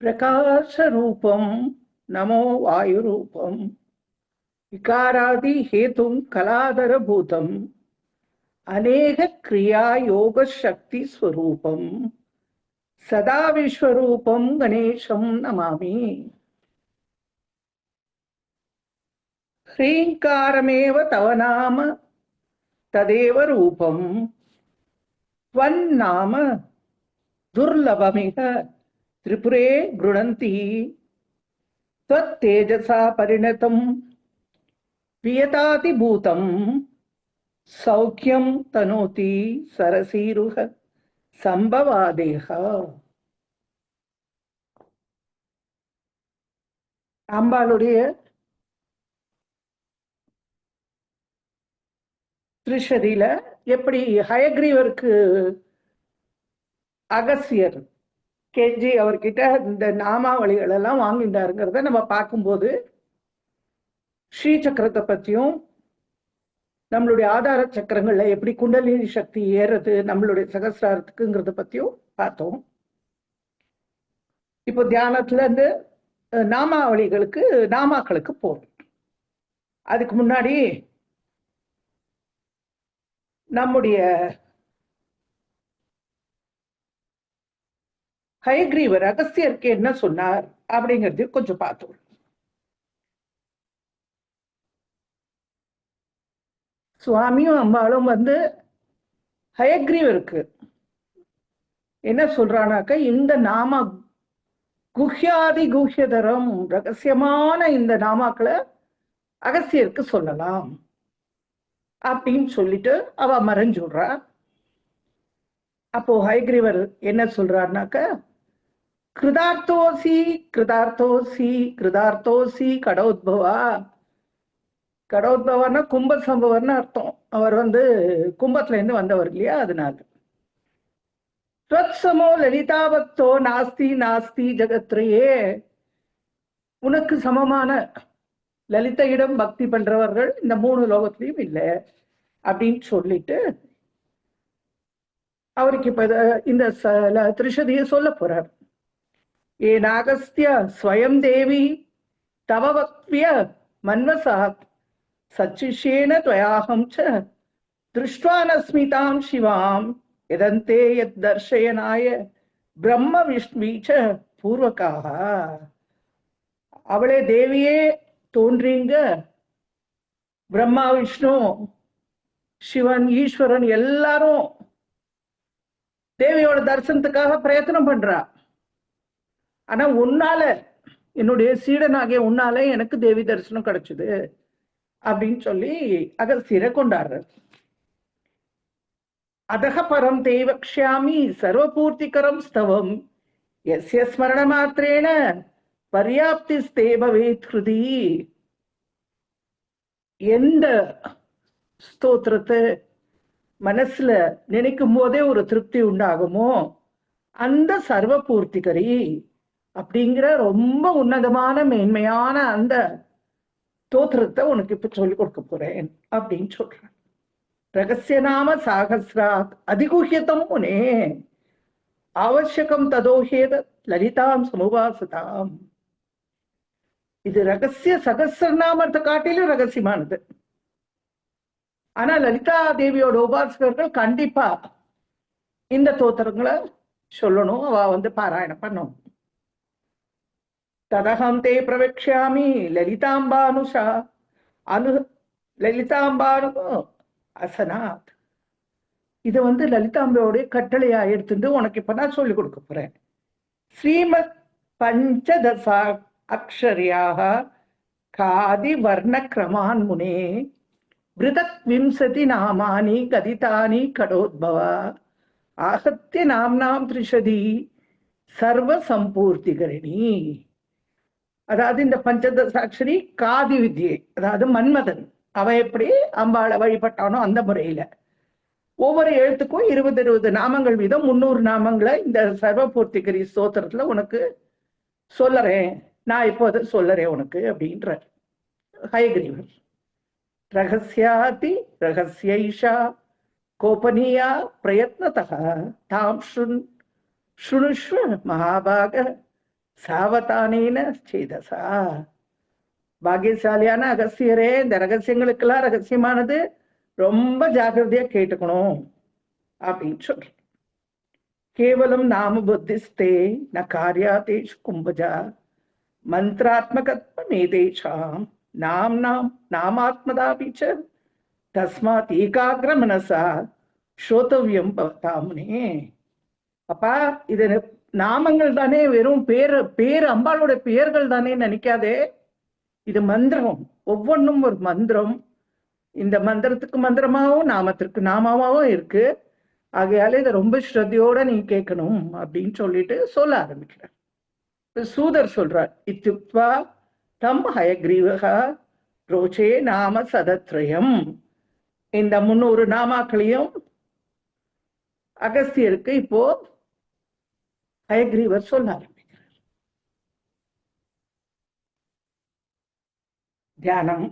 प्रकाशरूपं नमो वायुरूपं विकारादि हेतुं कलाधरभूतम् अनेक क्रिया योग शक्ति स्वरूपं सदा विश्वरूपं गणेशं नमामि। ह्रीङ्कारमेव तव नाम तदेव रूपं त्वन्नाम दुर्लभमिह त्रिपुरे गृह्णन्ति त्वत्तेजसा परिणतं वियतातिभूतं सौख्यं तनोति सरसीरुह संभवादेह। அம்பாளுடைய திருஷதியில எப்படி ஹயக்ரீவருக்கு அகஸ்தியர் கெஞ்சி அவர்கிட்ட இந்த நாமாவளிகள் எல்லாம் வாங்கிட்டாருங்கிறத நம்ம பார்க்கும்போது ஸ்ரீசக்கரத்தை பற்றியும் நம்மளுடைய ஆதார சக்கரங்கள்ல எப்படி குண்டலினி சக்தி ஏறது நம்மளுடைய சகசிராரத்துக்குங்கிறத பத்தியும் பார்த்தோம். இப்போ தியானத்துல இருந்து நாமாக்களுக்கு போறோம். அதுக்கு முன்னாடி நம்முடைய ஹயக்ரீவர் அகஸ்தியருக்கு என்ன சொன்னார் அப்படிங்கிறது கொஞ்சம் பார்த்தோம். சுவாமியும் அம்பாளும் ஹயக்ரீவருக்கு என்ன சொல்றானாக்க, இந்த நாம குஹ்யாதி குஹ்யதரம் ரகசியமான இந்த நாமாக்களை அகஸ்தியருக்கு சொல்லலாம் அப்படின்னு சொல்லிட்டு அவ மறைஞ்சுடுறா. அப்போ ஹயக்ரீவர் என்ன சொல்றாருனாக்க, கிருதார்த்தோசி கிருதார்த்தோசி கிருதார்த்தோசி கடோத்பவா. கடோத்பவர்னா கும்ப சம்பவர்னு அர்த்தம். அவர் கும்பத்துல இருந்து வந்தவர் இல்லையா, அதனால ஸ்வத்சமோ லலிதாபக்தோ நாஸ்தி நாஸ்தி ஜகத்ரயே. உனக்கு சமமான லலிதையிடம் பக்தி பண்றவர்கள் இந்த 3 லோகத்திலையும் இல்லை அப்படின்னு சொல்லிட்டு அவருக்கு இப்ப இந்த திரிஷதியை சொல்ல போறார். ஏ நாகஸ்திய ஸ்வயம் தேவி தவ வக்விய மன்வசாத் சச்சிஷேன துவயாஹம் ச திருஷ்டுவானஸ்மிதாம் சிவாம் எதந்தே யத் தர்ஷயனாய பிரம்ம விஷ்ணுவீச்ச பூர்வகாக. அவளே தேவியே தோன்றீங்க, பிரம்மா விஷ்ணு சிவன் ஈஸ்வரன் எல்லாரும் தேவியோட தரிசனத்துக்காக பிரயத்தனம் பண்றா. ஆனா உன்னால, என்னுடைய சீடனாகிய உன்னால எனக்கு தேவி தரிசனம் கிடைச்சது அப்படின்னு சொல்லி அகஸ்தியரை கொண்டாடுற. அதக பரம் தேவக்ஷாமி சர்வபூர்த்திகரம் ஸ்தவம் யஸ்ய ஸ்மரண மாத்திரேன பர்யாப்தி ஸ்தேபவேத் ஹிருதி. எந்த ஸ்தோத்திரத்தை மனசுல நினைக்கும் போதே ஒரு திருப்தி உண்டாகுமோ அந்த சர்வ பூர்த்திகரி அப்படிங்கிற ரொம்ப உன்னதமான மேன்மையான அந்த ஸ்தோத்திரத்தை உனக்கு இப்ப சொல்லிக் கொடுக்க போறேன் அப்படின்னு சொல்றேன். ரகசிய நாம சாகசிராத் அதிகுஹ்யதம் முனே அவசியகம் ததோஹேத லலிதாம் சமுபாசதாம். இது ரகசிய சகசிரநாமத்தை காட்டிலும் ரகசியமானது. ஆனா லலிதா தேவியோட உபாசகர்கள் கண்டிப்பா இந்த தோத்திரங்களை சொல்லணும், அவ பாராயணம் பண்ணணும். ததகம் தே பிரவக்ஷாமி லலிதாம்பானுஷா லலிதாம்பானு அசனாத். இது லலிதாம்பாவுடைய கட்டளையா எடுத்துட்டு உனக்கு இப்ப நான் சொல்லிக் கொடுக்க போறேன். ஸ்ரீமத் பஞ்சதசா அக்ஷரியாக காதி வர்ண கிரமான் முனே பிருதக் விம்சதி நாமானி கதிதானி கடோத்பவா ஆகத்திய நாம்னாம் திரிஷதி சர்வ சம்பூர்த்திகரணி. அதாவது இந்த பஞ்சதசாட்சரி காதி வித்யை, அதாவது மன்மதன் அவன் எப்படி அம்பாளை வழிபட்டானோ அந்த முறையில ஒவ்வொரு எழுத்துக்கும் 20 நாமங்கள் வீதம் 300 நாமங்களை இந்த சர்வபூர்த்திகரி ஸ்தோத்திரத்துல உனக்கு சொல்லறேன், நான் இப்போ அதை சொல்லறேன் உனக்கு அப்படின்ற ஹயக்ரீவர். ரகசியாதி ரகசியைஷா கோபனியா பிரயத்னதः தாம் ஸ்ருணுஷ்வ மகாபாக சாவதானேன சேதசா. பாக்கியசாலியான அகஸ்தியரே, இந்த ரகசியங்களுக்கெல்லாம் ரகசியமானது ரொம்ப ஜாகிரதையா கேட்டுக்கணும் அப்படின்னு சொல்ற. கேவலம் நாம புத்திஸ்தே ந காரியாதேஷு கும்பஜா மந்திராத்மகத்வமேதேஷாம் நாம் நாம் நாமாத்மதாபிச்ச தஸ்மாத் ஏகாகிர மனசா ஸ்ரோதவ்யம் பவதாமுனே. அப்பா, இது நாமங்கள் தானே, வெறும் பேரு அம்பாளுடைய பெயர்கள் தானே நினைக்காதே. இது மந்திரம், ஒவ்வொன்றும் ஒரு மந்திரம். இந்த மந்திரத்துக்கு மந்திரமாவும் நாமத்திற்கு நாமாவும் இருக்கு. ஆகையால இதை ரொம்ப ஸ்ரத்தையோட நீ கேட்கணும் அப்படின்னு சொல்லிட்டு சொல்ல ஆரம்பிக்கிறார். சூதர் சொல்றார், இத்யுக்த்வா தம் ஹயக்ரீவகா ரோச்சே நாம சதத்ரயம். இந்த 300 நாமாக்களையும் அகஸ்தியருக்கு இப்போ ஹயக்ரீவர் சொல்ல ஆரம்பிக்கிறார். தியானம்.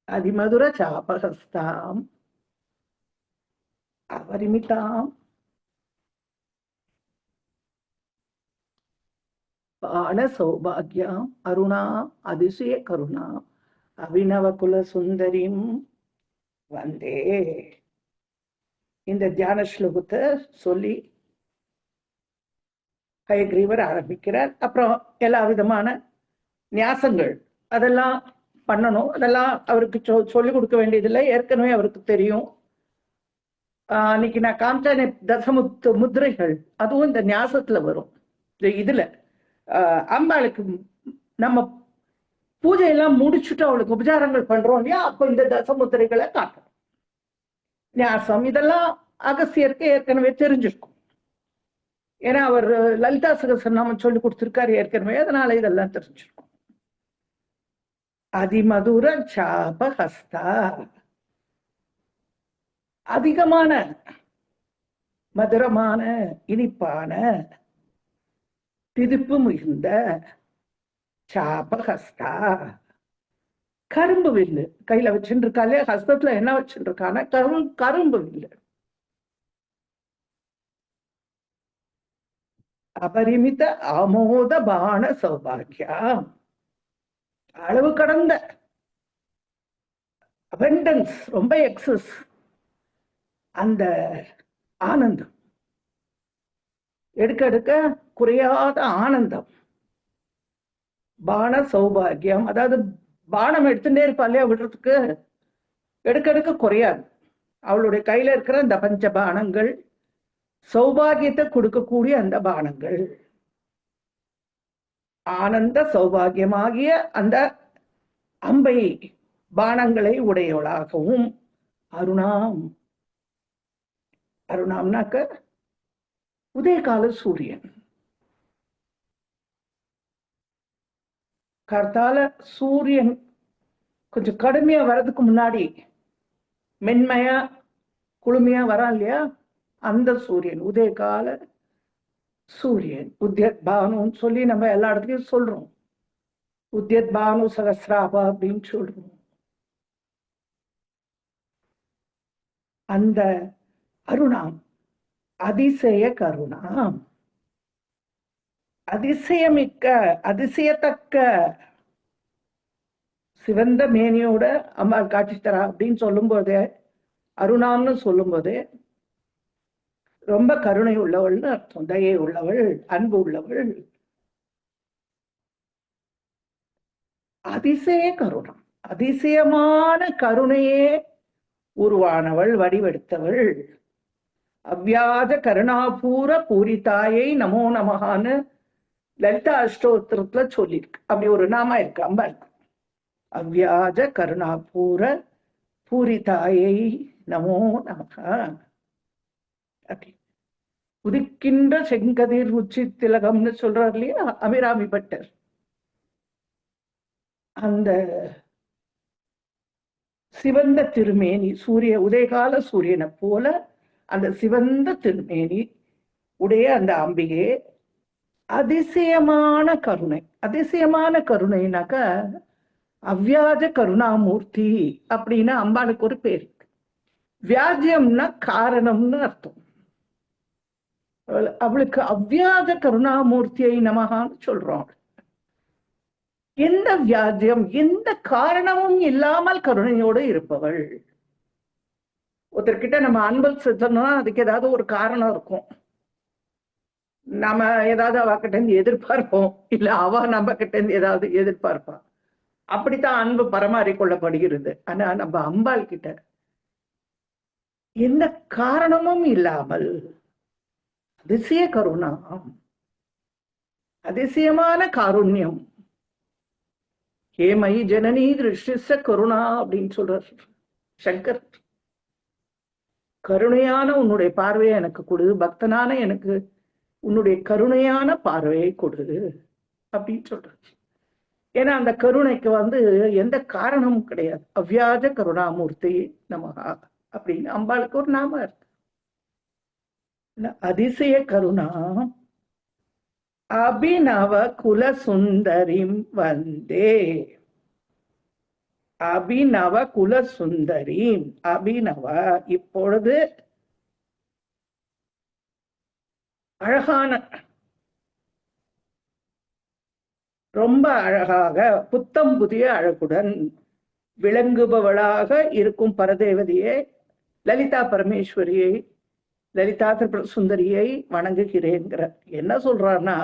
அதிமதுர சாபகஸ்தாம் அபரிமிதாம் பாண சௌபாகியம் அருணா அதிசய கருணா அபிநவ குல சுந்தரிம் வந்தே. இந்த தியான ஸ்லோகத்தை சொல்லி ஹயக்ரீவர் ஆரம்பிக்கிறார். அப்புறம் எல்லா விதமான நியாசங்கள் அதெல்லாம் பண்ணணும். அதெல்லாம் அவருக்கு சொல்லிக் கொடுக்க வேண்டியதில்லை, ஏற்கனவே அவருக்கு தெரியும். அன்னைக்கு நான் காமிச்ச தசமுத்து முத்திரைகள் அதுவும் இந்த நியாசத்துல வரும். இதுல அம்பாளுக்கு நம்ம பூஜையெல்லாம் முடிச்சுட்டு அவளுக்கு உபச்சாரங்கள் பண்றோம் இல்லையா, அப்போ இந்த தசமுத்திரைகளை காட்டணும். நியாசம் இதெல்லாம் அகஸ்தியருக்கு ஏற்கனவே தெரிஞ்சிருக்கும். ஏன்னா அவர் லலிதா சகஸ்ரநாமம் சொல்லி கொடுத்திருக்காரு ஏற்கனவே, அதனால இதெல்லாம் தெரிஞ்சிருக்கும். அதிமதுர சாபஹஸ்தா, அதிகமான மதுரமான இனிப்பான திதிப்பு மிகுந்த சாபஹஸ்தா, கரும்பு வில்லு கையில வச்சுட்டு இருக்காளே, ஹஸ்தத்துல என்ன வச்சுட்டு இருக்கான கரும்பு வில்லு. அபரிமித ஆமோத பான சௌபாகியா, அளவு கடந்த அபண்டன்ஸ், ரொம்ப எக்ஸஸ், அந்த ஆனந்தம், எடுக்க எடுக்க குறையாத ஆனந்தம். பான சௌபாகியம், அதாவது பானம் எடுத்துட்டே இருப்பாளே விடுறதுக்கு, எடுக்க எடுக்க குறையாது. அவளுடைய கையில இருக்கிற அந்த பஞ்ச பானங்கள் சௌபாகியத்தை கொடுக்கக்கூடிய அந்த பானங்கள், ஆனந்த சௌபாகியமாகிய அந்த அம்பை பானங்களை உடையவளாகவும். அருணாம், அருணாம்னாக்க உதயகால சூரியன். கர்த்தால சூரியன் கொஞ்சம் கடுமையா வர்றதுக்கு முன்னாடி மென்மையா குளுமையா வரா இல்லையா, அந்த சூரியன் உதயகால சூரியன். உத்யத் பானுன்னு சொல்லி நம்ம எல்லா இடத்துலயும் சொல்றோம். உத்யத் பானு சகசிராபா அப்படின்னு சொல்றோம். அந்த அருணாம் அதிசய கருணாம், அதிசயமிக்க அதிசயத்தக்க சிவந்த மேனியோட அம்பாள் காட்சி தரா அப்படின்னு சொல்லும் போதே, அருணாம்னு சொல்லும் போதே ரொம்ப கருணை உள்ளவள்னு அர்த்தம். தயை உள்ளவள், அன்பு உள்ளவள். அதிசய கருணம், அதிசயமான கருணையே உருவானவள், வடிவெடுத்தவள். அவ்வியாஜ கருணாபூர பூரிதாயை நமோ நமகான்னு லலிதா அஷ்டோத்திரத்துல சொல்லியிருக்கு. அப்படி ஒரு நாமா இருக்கு அம்பாள். அவ்வியாஜ கருணாபூர பூரிதாயை நமோ நமகா. அப்படி உதிக்கின்ற செங்கதிர் உச்சி திலகம்னு சொல்றார் இல்லையா அபிராமி பட்டர். அந்த சிவந்த திருமேனி, சூரிய உதயகால சூரியனை போல அந்த சிவந்த திருமேனி உடைய அந்த அம்பிகே அதிசயமான கருணை. அதிசயமான கருணைனாக்க அவ்வியாஜ கருணாமூர்த்தி அப்படின்னு அம்பாளுக்கு ஒரு பேர். வியாஜ்யம்னா காரணம்னு அர்த்தம். அவளுக்கு அவ்வியாஜ கருணாமூர்த்தியை நமகான்னு சொல்றோம். எந்த வியாஜ்யம், எந்த காரணமும் இல்லாமல் கருணையோடு இருப்பவள். ஒருத்தர்கிட்ட நம்ம அன்பு செலுத்தணும்னா அதுக்கு ஏதாவது ஒரு காரணம் இருக்கும். நாம ஏதாவது அவகிட்ட இருந்து எதிர்பார்ப்போம், இல்ல அவ நம்ம கிட்ட இருந்து ஏதாவது எதிர்பார்ப்பா. அப்படித்தான் அன்பு பரமாறிக்கொள்ளப்படுகிறது. ஆனா நம்ம அம்பாள் கிட்ட எந்த காரணமும் இல்லாமல் அதிசய கருணா, அதிசயமான காருண்யம். ஹேமை ஜனனி திருஷ்டிச கருணா அப்படின்னு சொல்றார் சங்கர். கருணையான உன்னுடைய பார்வையை எனக்கு கொடு, பக்தனான எனக்கு உன்னுடைய கருணையான பார்வையை கொடு அப்படின்னு சொல்றாரு. ஏன்னா அந்த கருணைக்கு எந்த காரணமும் கிடையாது. அவ்வியாஜ கருணாமூர்த்தி நமகா அப்படின்னு அம்பாளுக்கு ஒரு நாம இருக்கு. அதிசய கருணா அபிநவ குல சுந்தரிம் வந்தே. அபிநவ குல சுந்தரி, அபிநவ இப்பொழுது அழகான, ரொம்ப அழகாக புத்தம் புதிய அழகுடன் விளங்குபவளாக இருக்கும் பரதேவதியை, லலிதா பரமேஸ்வரியை, லலிதா திரிபுர சுந்தரியை வணங்குகிறேங்கிற. என்ன சொல்றாருன்னா,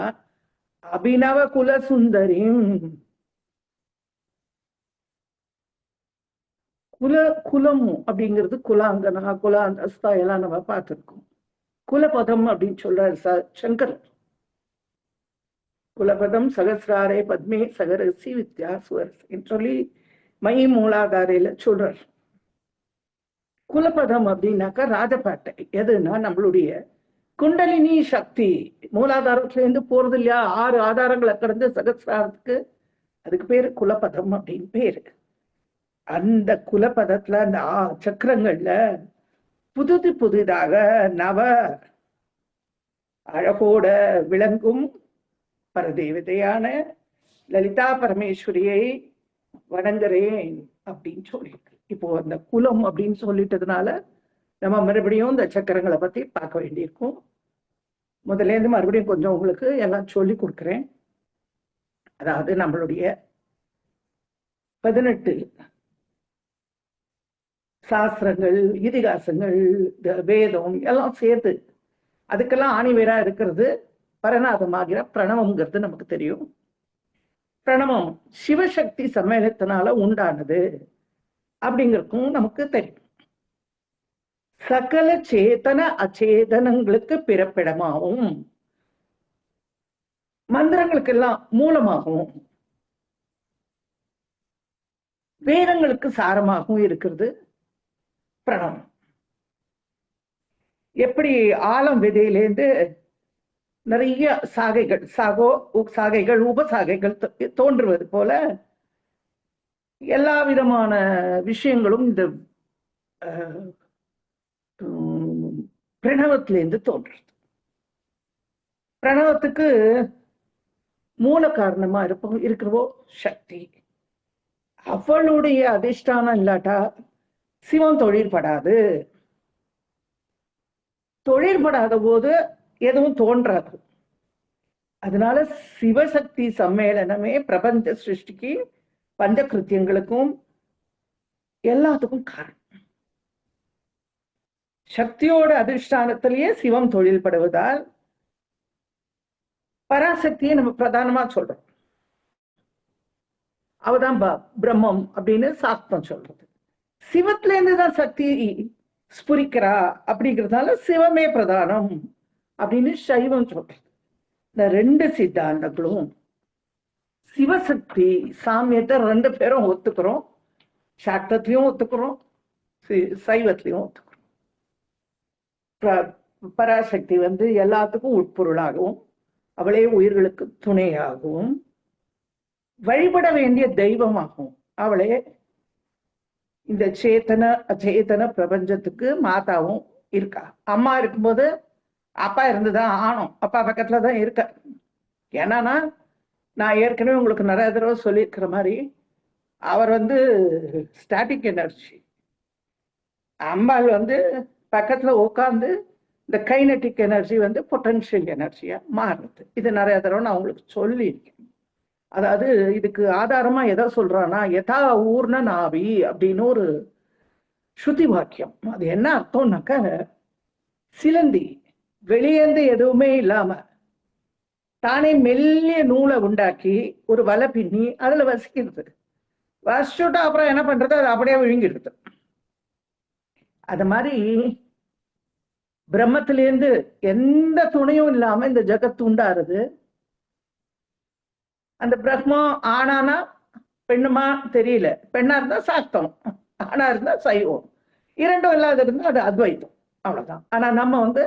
அபிநவ குல சுந்தரி. குலம் அப்படிங்கிறது குலாங்கனா, குலாந்தஸ்தா எல்லாம் நம்ம பார்த்திருக்கோம். குலபதம் அப்படின்னு சொல்றாரு சங்கர். குலபதம் சகசிராரே பத்மே சகரசி வித்யா சுவரசின்னு சொல்லி மை மூலாதாரையில சொல்றார். குலபதம் அப்படின்னாக்கா ராஜபாட்டை. எதுனா நம்மளுடைய குண்டலினி சக்தி மூலாதாரத்துல இருந்து போறது இல்லையா, 6 ஆதாரங்களை கடந்து சகசிராரத்துக்கு, அதுக்கு பேரு குலபதம் அப்படின்னு பேரு. அந்த குலபதத்துல அந்த சக்கரங்கள்ல புதிதாக நவ அழகோட விளங்கும் பரதேவதையான லலிதா பரமேஸ்வரியை வணங்குறேன் அப்படின்னு சொல்லியிருக்கு. இப்போ அந்த குலம் அப்படின்னு சொல்லிட்டதுனால நம்ம மறுபடியும் இந்த சக்கரங்களை பத்தி பார்க்க வேண்டியிருக்கும். முதல்ல இருந்து மறுபடியும் கொஞ்சம் உங்களுக்கு எல்லாம் சொல்லி கொடுக்குறேன். அதாவது நம்மளுடைய 18 சாஸ்திரங்கள், இதிகாசங்கள், வேதம் எல்லாம் சேர்த்து அதுக்கெல்லாம் ஆணிவேரா இருக்கிறது பரநாதமாகிற பிரணவம்ங்கிறது நமக்கு தெரியும். பிரணவம் சிவசக்தி சம்மேளத்தினால உண்டானது அப்படிங்கிறதுக்கும் நமக்கு தெரியும். சகல சேதன அச்சேதனங்களுக்கு பிறப்பிடமாகவும் மந்திரங்களுக்கு எல்லாம் மூலமாகவும் வேதங்களுக்கு சாரமாகவும் இருக்கிறது பிரணவம். எப்படி ஆலம் விதையிலேருந்து நிறைய சாகைகள் உபசாகைகள் தோன்றுவது போல எல்லா விதமான விஷயங்களும் இந்த பிரணவத்திலேருந்து தோன்றுறது. பிரணவத்துக்கு மூல காரணமா இருக்கிறவோ சக்தி. அவளுடைய அதிஷ்டானம் இல்லாட்டா சிவம் தொழிற்படாது. தொழிற்படாத போது எதுவும் தோன்றாது. அதனால சிவசக்தி சம்மேளனமே பிரபஞ்ச சிருஷ்டிக்கு, பஞ்ச கிருத்தியங்களுக்கும் எல்லாத்துக்கும் காரணம். சக்தியோட அதிஷ்டானத்திலேயே சிவம் தொழில்படுவதால் பராசக்தியை நம்ம பிரதானமா சொல்றோம். அவதான் பிரம்மம் அப்படின்னு சாஸ்திரம் சொல்றது. சிவத்துல இருந்துதான் சக்தி ஸ்புரிக்கிறா அப்படிங்கிறதுனால சிவமே பிரதானம் அப்படின்னு சைவம் சொல்றது. இந்த 2 சித்தாந்தங்களும் சிவசக்தி சாமியத்தை 2 பேரும் ஒத்துக்கிறோம். சாக்தத்திலையும் ஒத்துக்கிறோம், சைவத்திலையும் ஒத்துக்கிறோம். பராசக்தி எல்லாத்துக்கும் உட்பொருளாகவும் அவளே உயிர்களுக்கு துணையாகவும் வழிபட வேண்டிய தெய்வமாகவும் அவளே இந்த சேத்தன அச்சேதன பிரபஞ்சத்துக்கு மாதாவும் இருக்கா. அம்மா இருக்கும்போது அப்பா இருந்துதான் ஆணும். அப்பா பக்கத்துலதான் இருக்க. ஏன்னா நான் ஏற்கனவே உங்களுக்கு நிறைய தடவை சொல்லியிருக்கிற மாதிரி அவர் ஸ்டாட்டிக் எனர்ஜி. அம்பாள் பக்கத்துல உட்காந்து இந்த கைனட்டிக் எனர்ஜி வந்து பொட்டன்ஷியல் எனர்ஜியா மாறுது. இது நிறைய தடவை நான் உங்களுக்கு சொல்லியிருக்கேன். அதாவது இதுக்கு ஆதாரமா எதை சொல்றான்னா, யதா ஊர்ண நாவி அப்படின்னு ஒரு ஸ்ருதி வாக்கியம். அது என்ன அர்த்தம்னாக்க, சிலந்தி வெளியேந்து எதுவுமே இல்லாம தானே மெல்லிய நூலை உண்டாக்கி ஒரு வலை பின்னி அதுல வசிக்கிறது. வசிச்சுட்டா அப்புறம் என்ன பண்றது, அது அப்படியே விழுங்கிடுது. அது மாதிரி பிரம்மத்திலேருந்து எந்த துணையும் இல்லாம இந்த ஜகத்து உண்டாருது. அந்த பிரம்மம் ஆனானா பெண்ணுமா தெரியல, பெண்ணா இருந்தா சாக்தம், ஆனா இருந்தா சைவம், இரண்டும் இல்லாத இருந்தா அது அத்வைத்தம், அவ்வளவுதான். ஆனா நம்ம வந்து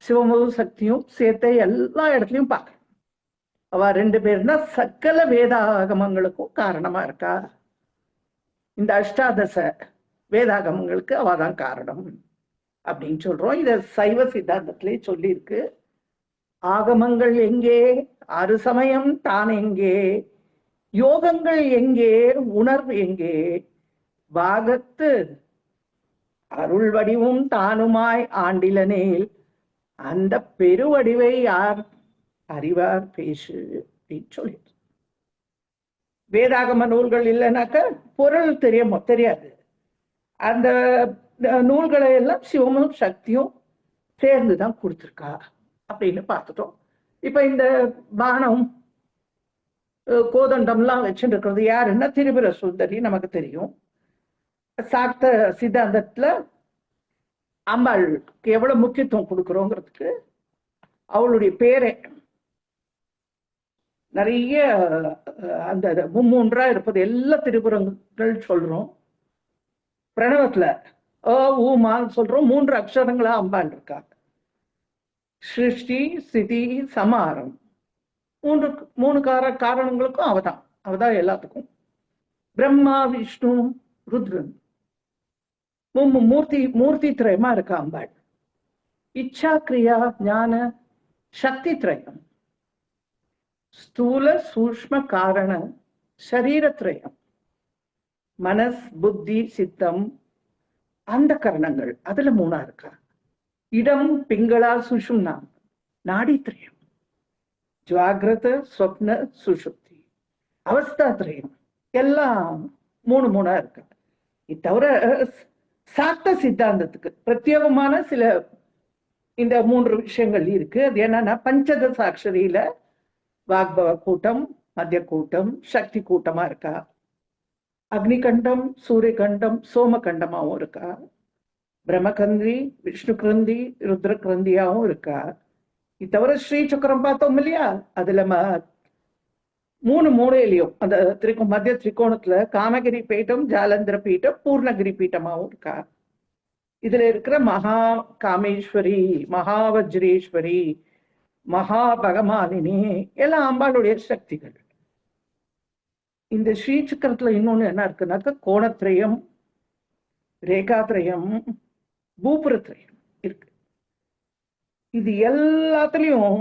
சிவமும் சக்தியும் சேர்த்த எல்லா இடத்துலயும் பார்க்கணும். அவ ரெண்டு பேர்னா சகல வேதாகமங்களுக்கும் காரணமா இருக்கா. இந்த அஷ்டாதச வேதாகமங்களுக்கு அவதான் காரணம் அப்படின்னு சொல்றோம். இத சைவ சித்தாந்தத்திலே சொல்லியிருக்கு. ஆகமங்கள் எங்கே, அறு சமயம் தான் எங்கே, யோகங்கள் எங்கே, உணர்வு எங்கே, பாகத்து அருள் வடிவும் தானுமாய் ஆண்டிலனேல் அந்த பெருவடிவை யார் அறிவார் பேசு அப்படின்னு சொல்லி. வேதாகம நூல்கள் இல்லைனாக்க பொருள் தெரியாது. அந்த நூல்களை எல்லாம் சிவமும் சக்தியும் சேர்ந்துதான் கொடுத்துருக்கா அப்படின்னு பார்த்துட்டோம். இப்ப இந்த பானம் கோதண்டம்லாம் வச்சுட்டு இருக்கிறது யாருன்னா திரிபுர சுந்தரி நமக்கு தெரியும். சாக்த சித்தாந்தத்துல அம்பாளுக்கு எவ்வளவு முக்கியத்துவம் கொடுக்குறோங்கிறதுக்கு அவளுடைய பேரை நிறைய அந்த மும்மூன்றா இருப்பது எல்லா திரிபுரங்கள் சொல்றோம். பிரணவத்துல ஊமான்னு சொல்றோம். 3 அக்ஷரங்களா அம்பாள் இருக்கா. சிருஷ்டி ஸ்திதி சமாரம், மூணு காரணங்களுக்கும் அவதான் எல்லாத்துக்கும். பிரம்மா விஷ்ணு ருத்ரன் மூர்த்தி திரயமா இருக்கா அம்பாள். இச்சா கிரியா ஞான சக்தி திரயம், ஸ்தூல சூஷ்ம காரண சரீரத்ரயம், மனஸ் புத்தி சித்தம் அந்த கரணங்கள் அதுல 3 இருக்கா. இடம் பிங்களா சுஷும்னா நாடித்ரயம், ஜாகிரத ஸ்வப்ன சுஷுப்தி அவஸ்தாத்ரயம் எல்லாம் 3 இருக்கு. இது தவிர சாக்த சித்தாந்தத்துக்கு பிரத்யேகமான சில இந்த 3 விஷயங்கள் இருக்கு. அது என்னன்னா, பஞ்சதச அக்ஷரியில வாக்பவ கூட்டம், மத்திய கூட்டம், சக்தி கூட்டமா இருக்கா. அக்னிகண்டம், சூரிய கண்டம், சோம கண்டமாவும் இருக்கா. பிரம்மகந்தி, விஷ்ணு கிரந்தி, ருத்ர கிரந்தியாவும் இருக்கா. இது தவிர ஸ்ரீ சக்கரம் பார்த்தோம் இல்லையா, அதுல 3 மூலையிலையும் அந்த மத்திய திரிகோணத்துல காமகிரி பீட்டம், ஜாலந்திர பீட்டம், பூர்ணகிரி பீட்டமாவும் இருக்கா. இதுல இருக்கிற மகா காமேஸ்வரி, மகாவஜ்ரேஸ்வரி, மகா பகமாலினி எல்லாம் அம்பாளுடைய சக்திகள். இந்த ஸ்ரீ சக்கரத்துல இன்னொன்னு என்ன இருக்குன்னாக்க, கோணத்திரயம், ரேகாத்திரயம், பூபுரத்திரயம் இருக்கு. இது எல்லாத்துலயும்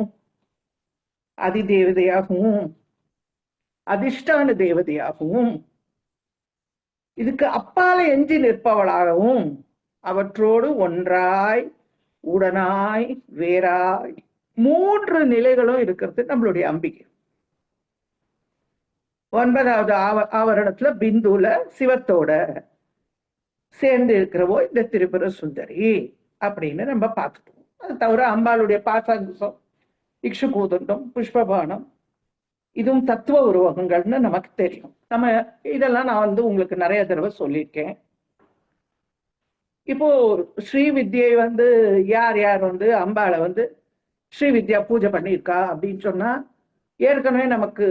அதிதேவதையாகவும் அதிஷ்டான தேவதையாகவும் இதுக்கு அப்பால எஞ்சி நிற்பவளாகவும் அவற்றோடு ஒன்றாய் உடனாய் வேறாய் 3 நிலைகளும் இருக்கிறது நம்மளுடைய அம்பிகை. 9வது ஆவரணத்துல பிந்துல சிவத்தோட சேர்ந்து இருக்கிறவோ இந்த திரிபுர சுந்தரி அப்படின்னு நம்ம பார்த்துட்டோம். அது தவிர அம்பாளுடைய பாசாங்குசம், இக்ஷுகூதண்டம், புஷ்பபானம் இதுவும் தத்துவ உருவகங்கள்னு நமக்கு தெரியும். இதெல்லாம் நான் உங்களுக்கு நிறைய தடவை சொல்லியிருக்கேன். இப்போ ஸ்ரீ வித்யை யார் யார் அம்பாளை ஸ்ரீ வித்யா பூஜை பண்ணியிருக்கா அப்படின்னு சொன்னா, ஏற்கனவே நமக்கு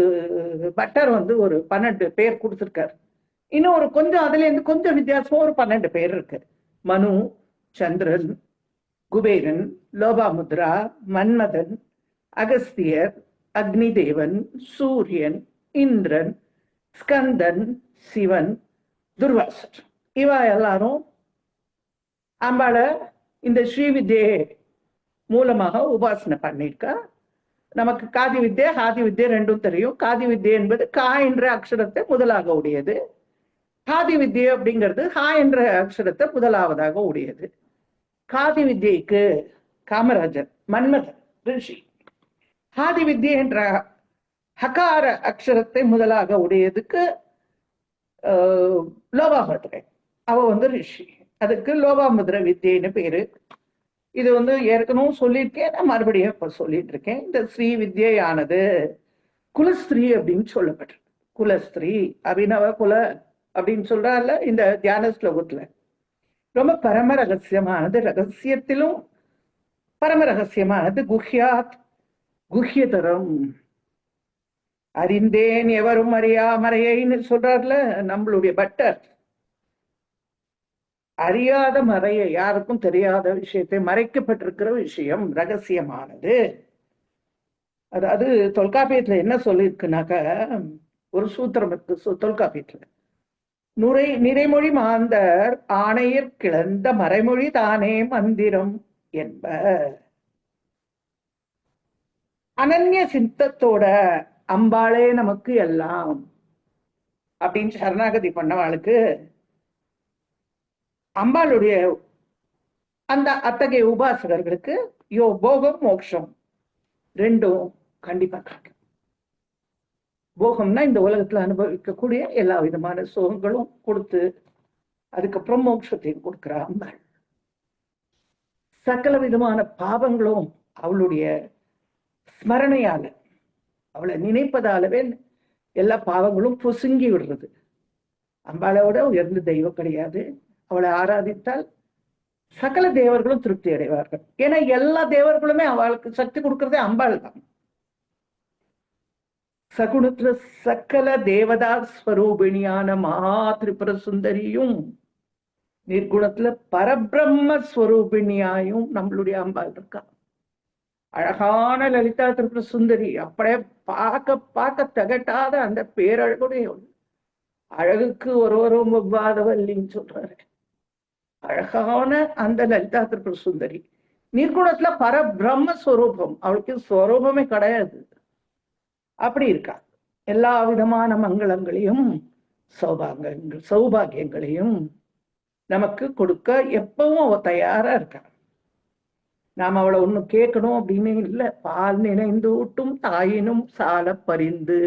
பட்டர் ஒரு 12 பேர் கொடுத்துருக்காரு. இன்னும் கொஞ்சம் அதுல இருந்து கொஞ்சம் வித்தியாசமா ஒரு 12 பேர் இருக்கு. மனு, சந்திரன், குபேரன், லோபாமுத்ரா, மன்மதன், அகஸ்தியர், அக்னிதேவன், சூரியன், இந்திரன், ஸ்கந்தன், சிவன், துர்வாசர். இவ எல்லாரும் அம்பாள இந்த ஸ்ரீ வித்யை மூலமாக உபாசனை பண்ணியிருக்கா. நமக்கு காதி வித்யை, ஹாதி வித்யை ரெண்டும் தெரியும். காதி வித்யை என்பது கா என்ற அக்ஷரத்தை முதலாக உடையது. காதி வித்யை அப்படிங்கிறது ஹா என்ற அக்ஷரத்தை முதலாவதாக உடையது. காதி வித்யைக்கு காமராஜர், மன்மதன் ரிஷி. ஆதி வித்யை என்ற ஹகார அக்ஷரத்தை முதலாக உடையதுக்கு லோபாமுத்ரை, அவ ரிஷி. அதுக்கு லோபாமுத்ர வித்யைன்னு பேரு. இது ஏற்கனவே சொல்லியிருக்கேன், நான் மறுபடியும் இப்ப சொல்லிட்டு இருக்கேன். இந்த ஸ்ரீ வித்யானது குலஸ்திரீ அப்படின்னு சொல்லப்பட்டிருக்கு. குலஸ்திரீ, அபிநவ குல அப்படின்னு சொல்றால இந்த தியான ஸ்லோகத்துல. ரொம்ப பரம ரகசியமானது, ரகசியத்திலும் பரம ரகசியமானது. குஹ்யாத் குஹ்யதரம், அறிந்தேன் எவரும் அறியாமறையைன்னு சொல்றாருல நம்மளுடைய பட்டர். அறியாத மறைய, யாருக்கும் தெரியாத விஷயத்தை, மறைக்கப்பட்டிருக்கிற விஷயம் ரகசியமானது. அதாவது தொல்காப்பியத்துல என்ன சொல்லியிருக்குனாக்க, ஒரு சூத்திரம் இருக்கு தொல்காப்பியத்துல. நிறைமொழி மாந்தர் ஆணையர் கிளந்த மறைமொழி தானே மந்திரம் என்ப. அனன்ய சித்தத்தோட அம்பாளே நமக்கு எல்லாம் அப்படின்னு சரணாகதி பண்ணவாளுக்கு அம்பாளுடைய அந்த அத்தகைய உபாசகர்களுக்கு போகம் மோட்சம் ரெண்டும் கண்டிப்பா கிடைக்கும். போகம்னா இந்த உலகத்துல அனுபவிக்கக்கூடிய எல்லா விதமான சுகங்களும் கொடுத்து அதுக்கப்புறம் மோட்சத்தையும் கொடுக்கிற அம்பாள். சகல விதமான பாவங்களும் அவளுடைய ஸ்மரணையால, அவளை நினைப்பதாலவே எல்லா பாவங்களும் பொசுங்கி விடுறது. அம்பாளோட உயர்ந்த தெய்வம் கிடையாது. அவளை ஆராதித்தால் சகல தேவர்களும் திருப்தி அடைவார்கள். ஏன்னா எல்லா தேவர்களுமே அவளுக்கு சக்தி கொடுக்கறதே அம்பாள் தான். சகுணத்துல சகல தேவதா ஸ்வரூபிணியான மகா திரிபுர சுந்தரியும், நிர்குணத்துல பரபிரம்ம ஸ்வரூபிணியாயும் நம்மளுடைய அம்பாள் இருக்கா. அழகான லலிதா திரிபுர சுந்தரி, அப்படியே பார்க்க பார்க்க தகட்டாத அந்த பேரழகுடைய அழகுக்கு ஒருவரும் ஒவ்வாதவல்லின்னு சொல்றாரு. அழகான அந்த லலிதா திரிபுர சுந்தரி நிர்குணத்துல பரபிரம்ம ஸ்வரூபம், அவளுக்கு ஸ்வரூபமே கிடையாது. அப்படி இருக்கா. எல்லா விதமான மங்களங்களையும் சௌபாகியங்களையும் நமக்கு கொடுக்க எப்பவும் அவ தயாரா இருக்கா. நாம அவளை ஒண்ணு கேட்கணும் அப்படின்னு இல்லை. பால் நினைந்து ஊட்டும் தாயினும் சால பரிந்து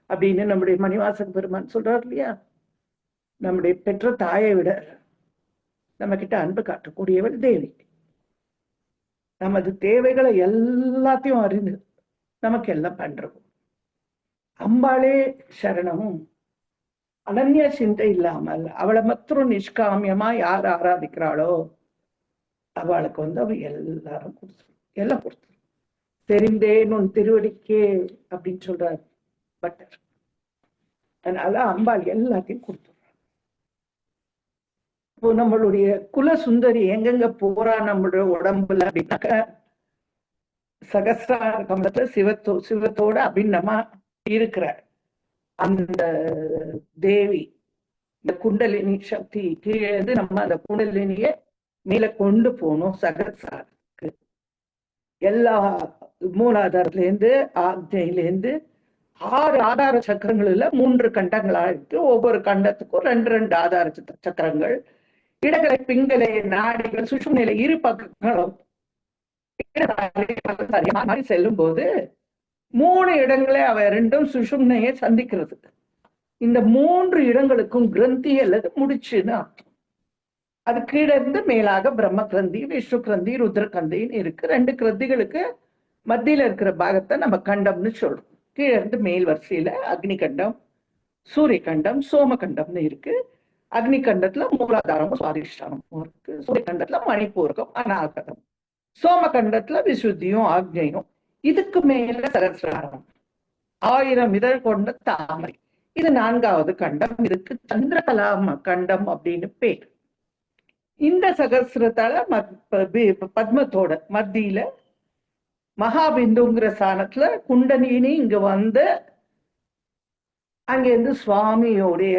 அப்படின்னு நம்முடைய மணிவாசக பெருமான் சொல்றாரு இல்லையா. நம்முடைய பெற்ற தாயை விட நம்ம கிட்ட அன்பு காட்டக்கூடியவள் தேவி. நமது தேவைகளை எல்லாத்தையும் அறிந்து நமக்கு எல்லாம் பண்றோம். அம்பாளே சரணமும். அனன்ய சிந்தை இல்லாமல் அவளை மாத்திரம் நிஷ்காமியமா யார் ஆராதிக்கிறாளோ அவளுக்கு அவ எல்லாரும் கொடுத்துரும், எல்லாம் கொடுத்துரும். தெரிந்தேன் உன் திருவடிக்கே அப்படின்னு சொல்றாரு பட்டர். அதனால அம்பாள் எல்லாத்தையும் கொடுத்துரும். இப்போ நம்மளுடைய குல சுந்தரி எங்கெங்க போறா நம்மளுடைய உடம்புல அப்படின்னாக்க, சகஸ்ரார கமலத்துல சிவத்தோட அபிநமா இருக்கிற அந்த தேவி, இந்த குண்டலினி சக்தி கீழே இருந்து நம்ம அந்த குண்டலினிய மேல கொண்டு போகணும். சகஸ்ராருக்கு எல்லா மூலாதாரத்துல இருந்து ஆக்ஞையிலேருந்து 6 ஆதார சக்கரங்கள் இல்ல, 3 கண்டங்களா இருக்கு. ஒவ்வொரு கண்டத்துக்கும் 2 ஆதார சக்கரங்கள், இடகலை பிங்கலை நாடிகள் சுஷும்னையில 2 பக்கங்களும் செல்லும் போது 3 இடங்களே அவ 2ம் சுஷும்னையை சந்திக்கிறது. இந்த 3 இடங்களுக்கும் கிரந்தி அல்லது முடிச்சுன்னு அர்த்தம். அது கீழே இருந்து மேலாக பிரம்ம கிரந்தி, விஷ்ணு கிரந்தி, ருத்ர கிரந்தின்னு இருக்கு. 2 கிரந்திகளுக்கு மத்தியில இருக்கிற பாகத்தை நம்ம கண்டம்னு சொல்றோம். கீழே இருந்து மேல் வரிசையில அக்னி கண்டம், சூரிய கண்டம், சோம கண்டம்னு இருக்கு. அக்னி கண்டத்துல மூலாதாரமும் சுவாதிஷ்டானமும் இருக்கு. சூரிய கண்டத்துல மணிப்பூரகம், அநாகதம். சோம கண்டத்துல விசுத்தியும் ஆக்ஞையும். இதுக்கு மேல சகஸ்ராரம், 1000 இதழ் கொண்ட தாமரை. இது 4வது கண்டம். இதுக்கு சந்திரகலாம கண்டம் அப்படின்னு பேர். இந்த சகஸ்ரத்தால பத்மத்தோட மத்தியில மகாபிந்துங்கிற ஸ்தானத்துல குண்டலினி இங்க வந்து அங்கிருந்து சுவாமியோடைய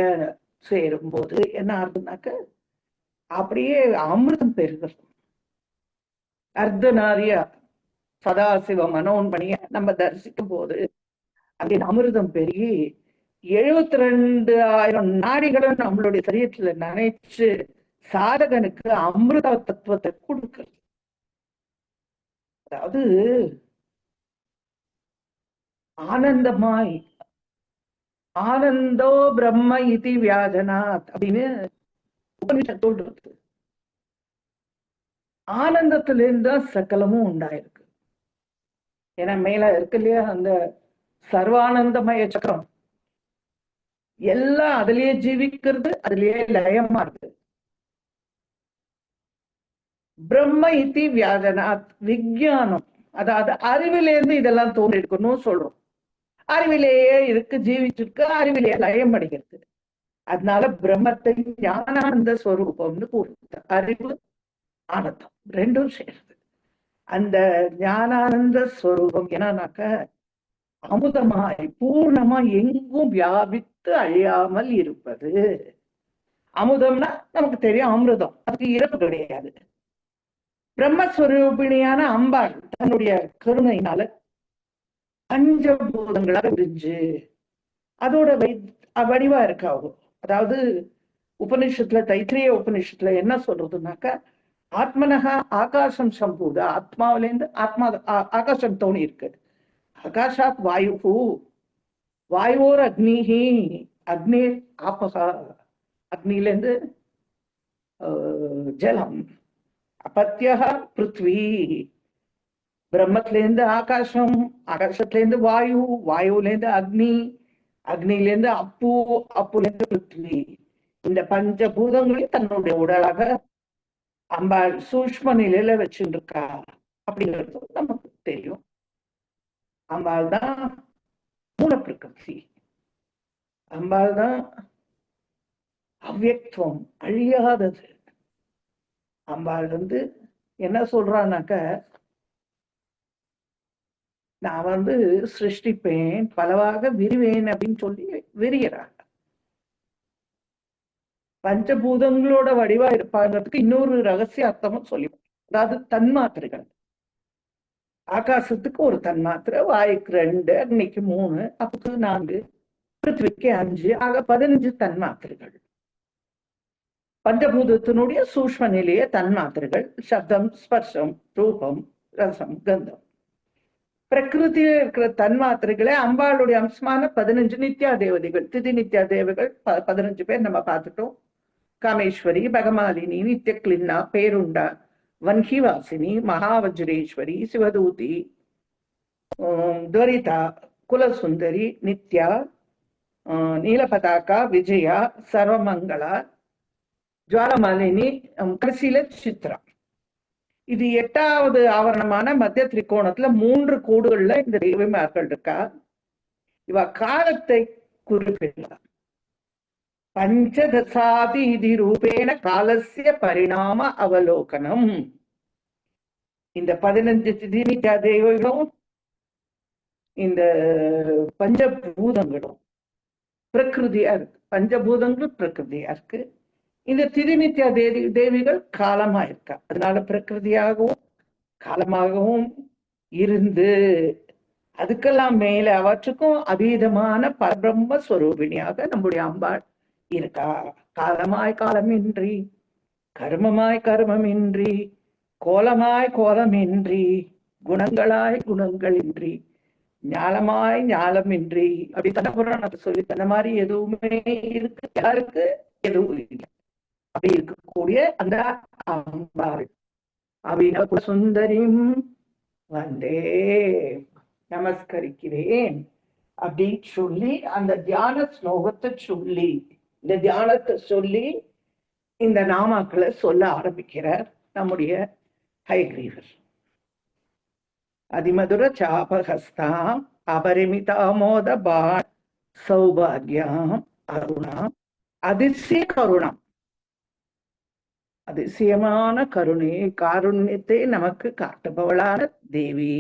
சேரும் போது என்ன ஆகுதுனாக்க, அப்படியே அமிர்தம் பெறுகிறது. அர்த்தநாரியா சதாசிவ மனோன்மணிய நம்ம தரிசிக்கும் போது அப்படி அமிர்தம் பெருகி 72,000 நாடிகளும் நம்மளுடைய சரீரத்துல நினைச்சு சாதகனுக்கு அமிர்த தத்துவத்தை கொடுக்கிறது. அதாவது ஆனந்தமாய், ஆனந்தோ பிரம்ம இதி வியாஜனாத் அப்படின்னு உபனிஷத் சொல்றது. ஆனந்தத்திலிருந்து தான் சகலமும் உண்டாயிருக்கு. ஏன்னா மேல இருக்கு இல்லையா அந்த சர்வானந்தமய சக்கரம், எல்லாம் அதுலயே ஜீவிக்கிறது, அதுலயே லயமா இருக்கு. பிரம்ம இதி வியாஜனாத், விஞ்ஞானம், அதாவது அறிவிலேருந்து இதெல்லாம் தோன்றிருக்கணும் சொல்றோம். அறிவிலேயே இருக்கு, ஜீவிச்சிருக்கு, அறிவிலேயே லயம் அடைகிறது. அதனால பிரம்மத்தை ஞானானந்த ஸ்வரூபம்னு கூறுது. அறிவு ஆனந்தம் ரெண்டும் சேர்ந்து அந்த ஞானானந்த ஸ்வரூபம் என்னன்னாக்க அமுதமாய் பூர்ணமா எங்கும் வியாபித்து அழியாமல் இருப்பது. அமுதம்னா நமக்கு தெரியும் அமிர்தம், அதுக்கு இறப்பு கிடையாது. பிரம்மஸ்வரூபிணியான அம்பாள் தன்னுடைய கருணையினால பஞ்சபூதங்களாக விரிஞ்சு அதோட வடிவா இருக்காகும். அதாவது உபனிஷத்துல, தைத்திரிய உபனிஷத்துல என்ன சொல்றதுனாக்க ஆத்மனகா ஆகாசம் சம்பூத, ஆத்மாவிலேருந்து ஆத்மா ஆகாசம் தோணி இருக்கு. ஆகாஷாத் வாயு, வாயுவோர் அக்னிஹி, அக்னி ஆபகா, அக்னிலேருந்து ஜலம், அப்பத்தியா பிருத்வி, பிரம்மத்திலேருந்து ஆகாசம், ஆகாசத்திலேருந்து வாயு, வாயுலேருந்து அக்னி, அக்னிலேருந்து அப்பு, அப்புலேருந்து பிருத்வி. இந்த பஞ்சபூதங்களையும் தன்னுடைய உடலாக அம்பாள் சூஷ்ம நிலையில வச்சுருக்கா அப்படிங்கிறது நமக்கு தெரியும். அம்பாள் தான் மூலப்பிரகிருதி, அம்பாள் தான் அவ்யக்தம், அழியாதது. அம்பாள் என்ன சொல்றான்னாக்க, நான் சிருஷ்டிப்பேன், பலவாக விரிவேன் அப்படின்னு சொல்லி விரிகிறாங்க. பஞ்சபூதங்களோட வடிவா இருப்பாங்கிறதுக்கு இன்னொரு ரகசிய அர்த்தமும் சொல்லி, அதாவது தன்மாத்திரைகள். ஆகாசத்துக்கு ஒரு தன்மாத்திரை, வாயுக்கு 2, அக்னிக்கு 3, அப்புக்கு 4, பிருத்திவிக்கு 5, ஆக 15 தன்மாத்திரைகள். பஞ்சபூதத்தினுடைய சூஷ்ம நிலைய தன்மாத்திரைகள் சப்தம், ஸ்பர்ஷம், ரூபம், ரசம், கந்தம். பிரகிருதியில் இருக்கிற தன்மாத்திரைகளை அம்பாளுடைய அம்சமான 15 நித்யா தேவதைகள், திதி நித்யா தேவதைகள் 15 பேர் நம்ம பார்த்துட்டோம். காமேஸ்வரி, பகமாலினி, நித்யக்லின்னா, பேருண்டா, வன்ஹிவாசினி, மகாவஜ்ரேஸ்வரி, சிவதூதி, துவரிதா, குலசுந்தரி, நித்யா, நீலபதாக்கா, விஜயா, சர்வமங்களா, ஜுவாலமாலினி, கடைசியில சித்ரா. இது 8வது ஆவரணமான மத்திய திரிகோணத்துல 3 கோடுகள்ல இந்த தெய்வமார்கள் இருக்கா. இவ காலத்தை குறிப்பிடலாம். பஞ்சதசாதி இது ரூபேன காலசிய பரிணாம அவலோகனம். இந்த 15 திதிநித்யா தெய்வங்களும் இந்த பஞ்சபூதங்களும் பிரகிருதியா இருக்கு. பஞ்சபூதங்களும் பிரகிருதியா இருக்கு. இந்த திதிநித்யா தேவிகள் காலமா இருக்கா. அதனால பிரகிருதியாகவும் காலமாகவும் இருந்து அதுக்கெல்லாம் மேல அவற்றுக்கும் அதீதமான பரபிரம்ம ஸ்வரூபிணியாக நம்முடைய அம்பாள் இருக்கா. காலமாய் காலமின்றி, கர்மமாய் கர்மமின்றி, கோலமாய் கோலமின்றி, குணங்களாய் குணங்களின்றி, ஞானமாய் ஞானமின்றி, அப்படி தனப்புறான் சொல்லி தன்ன மாதிரி எதுவுமே இருக்கு யாருக்கு எதுவும் இல்லை. அப்படி இருக்கக்கூடிய அந்த அம்பாள் அபிநவ சுந்தரிம் வந்தே நமஸ்கரிக்கிறேன் அப்படின்னு சொல்லி அந்த தியான ஸ்லோகத்தை சொல்லி, இந்த தியானத்தை சொல்லி இந்த நாமாக்களை சொல்ல ஆரம்பிக்கிறார் நம்முடைய ஹயக்ரீவர். அதிமதுர சாபஹஸ்தாம் அபரிமிதாமோத பாட் சௌபாகியாம் அருணாம் அதிசய கருணாம், அதிசயமான கருணையை காருண்யத்தை நமக்கு காட்டுபவளான தேவி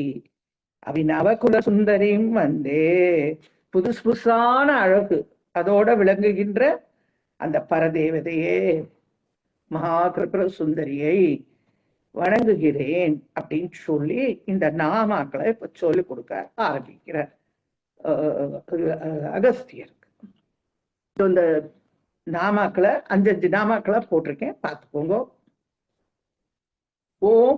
அபிநவ குல சுந்தரியும் வந்தே. புதுசு புதுசான அழகு அதோட விளங்குகின்ற அந்த பரதேவதையே மகாகிருப சுந்தரியை வணங்குகிறேன் அப்படின்னு சொல்லி இந்த நாமாக்களை இப்ப சொல்லிக் கொடுக்க ஆரம்பிக்கிறார் அகஸ்தியருக்கு. இந்த நாமாக்களை 5 நாமாக்களை போட்டிருக்கேன், பார்த்துக்கோங்க. ஓம்